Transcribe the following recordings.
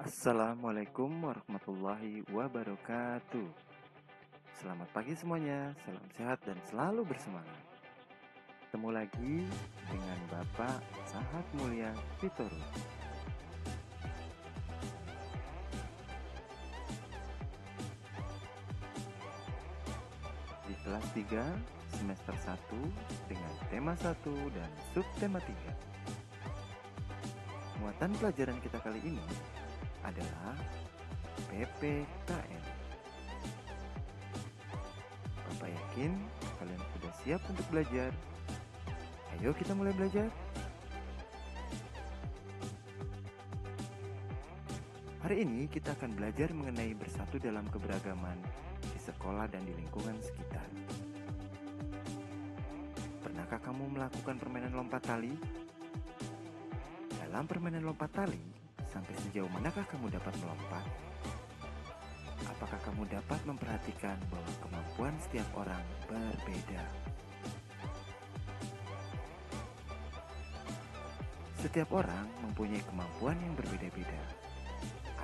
Assalamualaikum warahmatullahi wabarakatuh. Selamat pagi semuanya, salam sehat dan selalu bersemangat. Ketemu lagi dengan Bapak Sahat Mulia Fitorus. Di kelas 3 semester 1 dengan tema 1 dan subtema 3. Muatan pelajaran kita kali ini adalah PPKN. Bapak yakin kalian sudah siap untuk belajar? Ayo kita mulai belajar. Hari ini kita akan belajar mengenai bersatu dalam keberagaman di sekolah dan di lingkungan sekitar. Pernahkah kamu melakukan permainan lompat tali? Dalam permainan lompat tali, sampai sejauh manakah kamu dapat melompat? Apakah kamu dapat memperhatikan bahwa kemampuan setiap orang berbeda? Setiap orang mempunyai kemampuan yang berbeda-beda.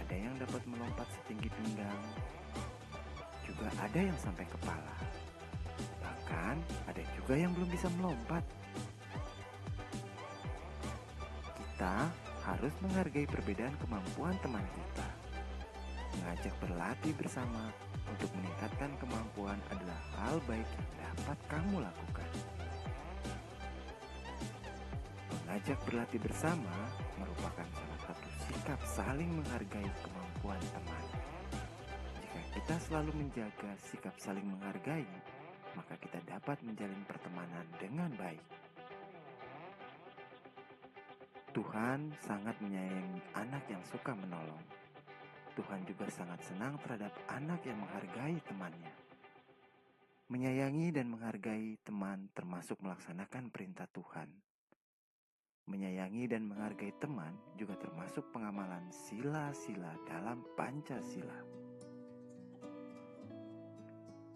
Ada yang dapat melompat setinggi pinggang, juga ada yang sampai kepala. Bahkan ada juga yang belum bisa melompat. Kita harus menghargai perbedaan kemampuan teman kita. Mengajak berlatih bersama untuk meningkatkan kemampuan adalah hal baik yang dapat kamu lakukan. Mengajak berlatih bersama merupakan salah satu sikap saling menghargai kemampuan teman. Jika kita selalu menjaga sikap saling menghargai, maka kita dapat menjalin pertemanan dengan baik. Tuhan sangat menyayangi anak yang suka menolong. Tuhan juga sangat senang terhadap anak yang menghargai temannya. Menyayangi dan menghargai teman termasuk melaksanakan perintah Tuhan. Menyayangi dan menghargai teman juga termasuk pengamalan sila-sila dalam Pancasila.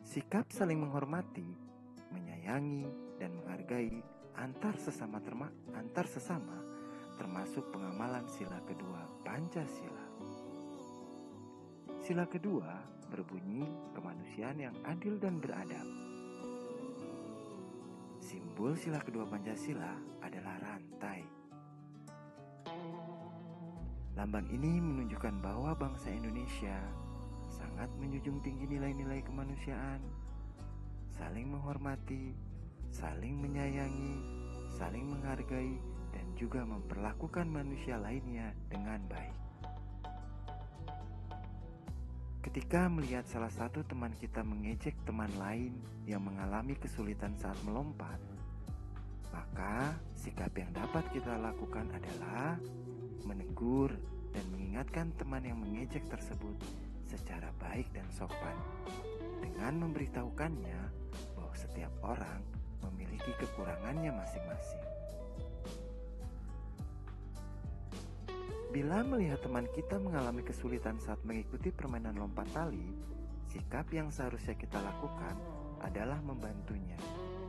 Sikap saling menghormati, menyayangi, dan menghargai antar sesama termasuk pengamalan sila kedua Pancasila. Sila kedua berbunyi kemanusiaan yang adil dan beradab. Simbol sila kedua Pancasila adalah rantai. Lambang ini menunjukkan bahwa bangsa Indonesia sangat menjunjung tinggi nilai-nilai kemanusiaan, saling menghormati, saling menyayangi, saling menghargai, dan juga memperlakukan manusia lainnya dengan baik. Ketika melihat salah satu teman kita mengejek teman lain yang mengalami kesulitan saat melompat, maka sikap yang dapat kita lakukan adalah menegur dan mengingatkan teman yang mengejek tersebut secara baik dan sopan, dengan memberitahukannya bahwa setiap orang memiliki kekurangannya masing-masing. Bila melihat teman kita mengalami kesulitan saat mengikuti permainan lompat tali, sikap yang seharusnya kita lakukan adalah membantunya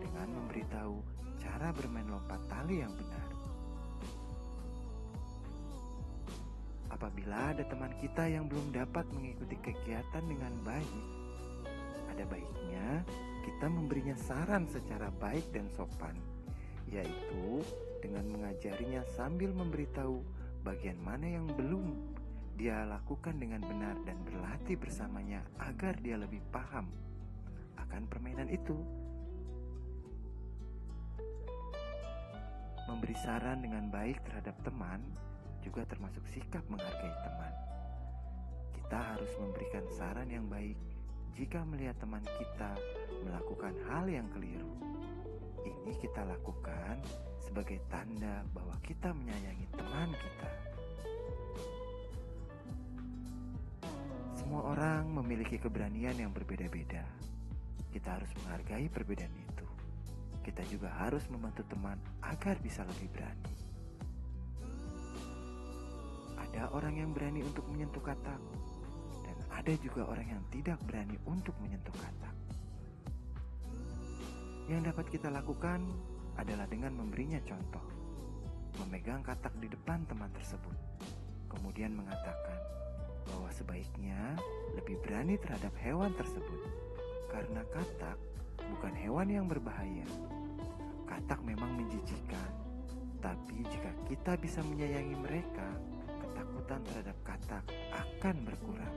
dengan memberitahu cara bermain lompat tali yang benar. Apabila ada teman kita yang belum dapat mengikuti kegiatan dengan baik, ada baiknya kita memberinya saran secara baik dan sopan, yaitu dengan mengajarinya sambil memberitahu bagian mana yang belum dia lakukan dengan benar dan berlatih bersamanya agar dia lebih paham akan permainan itu. Memberi saran dengan baik terhadap teman juga termasuk sikap menghargai teman. Kita harus memberikan saran yang baik jika melihat teman kita melakukan hal yang keliru. Ini kita lakukan sebagai tanda bahwa kita menyayangi teman kita. Semua orang memiliki keberanian yang berbeda-beda. Kita harus menghargai perbedaan itu. Kita juga harus membantu teman agar bisa lebih berani. Ada orang yang berani untuk menyentuh katak, dan ada juga orang yang tidak berani untuk menyentuh katak. Yang dapat kita lakukan adalah dengan memberinya contoh, memegang katak di depan teman tersebut, kemudian mengatakan bahwa sebaiknya lebih berani terhadap hewan tersebut, karena katak bukan hewan yang berbahaya. Katak memang menjijikkan, tapi jika kita bisa menyayangi mereka, ketakutan terhadap katak akan berkurang.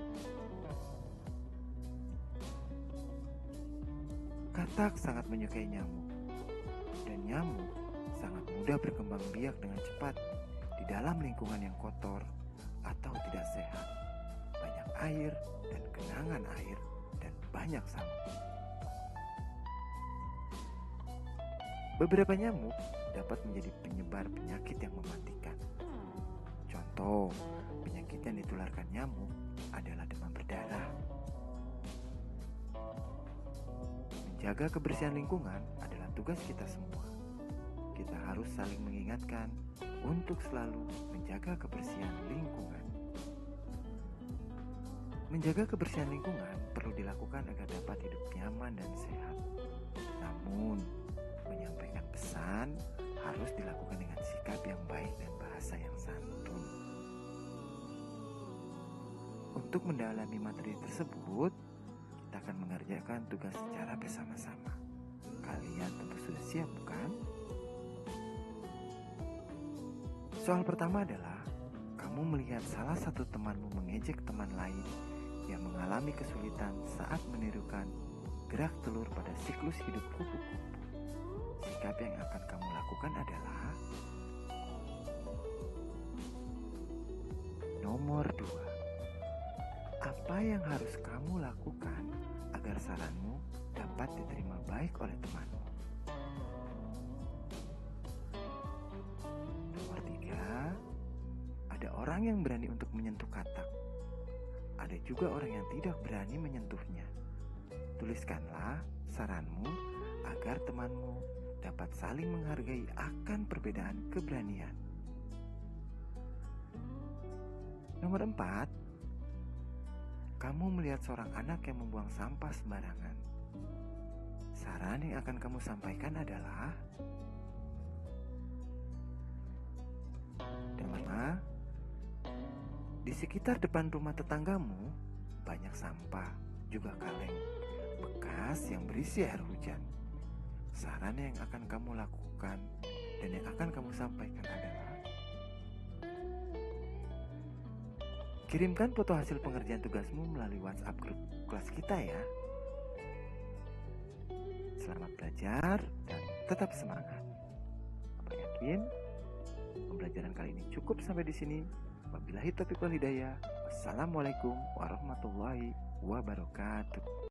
Katak sangat menyukai nyamuk, dan nyamuk sangat mudah berkembang biak dengan cepat di dalam lingkungan yang kotor atau tidak sehat, banyak air dan genangan air, dan banyak sampah. Beberapa nyamuk dapat menjadi penyebar penyakit yang mematikan. Contoh, penyakit yang ditularkan nyamuk adalah demam berdarah. Menjaga kebersihan lingkungan adalah tugas kita semua. Kita harus saling mengingatkan untuk selalu menjaga kebersihan lingkungan. Menjaga kebersihan lingkungan perlu dilakukan agar dapat hidup nyaman dan sehat. Namun, menyampaikan pesan harus dilakukan dengan sikap yang baik dan bahasa yang santun. Untuk mendalami materi tersebut, kita akan mengerjakan tugas secara bersama-sama. Kalian tentu sudah siap, bukan? Soal pertama adalah, kamu melihat salah satu temanmu mengejek teman lain yang mengalami kesulitan saat menirukan gerak telur pada siklus hidup kupu-kupu. Sikap yang akan kamu lakukan adalah nomor 2. Apa yang harus kamu lakukan agar saranmu dapat diterima baik oleh temanmu? Nomor 3. Ada orang yang berani untuk menyentuh katak. Ada juga orang yang tidak berani menyentuhnya. Tuliskanlah saranmu agar temanmu dapat saling menghargai akan perbedaan keberanian. Nomor 4. Kamu melihat seorang anak yang membuang sampah sembarangan. Saran yang akan kamu sampaikan adalah, nomor 5. Di sekitar depan rumah tetanggamu banyak sampah, juga kaleng bekas yang berisi air hujan. Saran yang akan kamu lakukan dan yang akan kamu sampaikan adalah, kirimkan foto hasil pengerjaan tugasmu melalui WhatsApp grup kelas kita ya. Selamat belajar dan tetap semangat. Bapak yakin pembelajaran kali ini cukup sampai di sini. Wabillahi taufiq wal hidayah. Wassalamualaikum warahmatullahi wabarakatuh.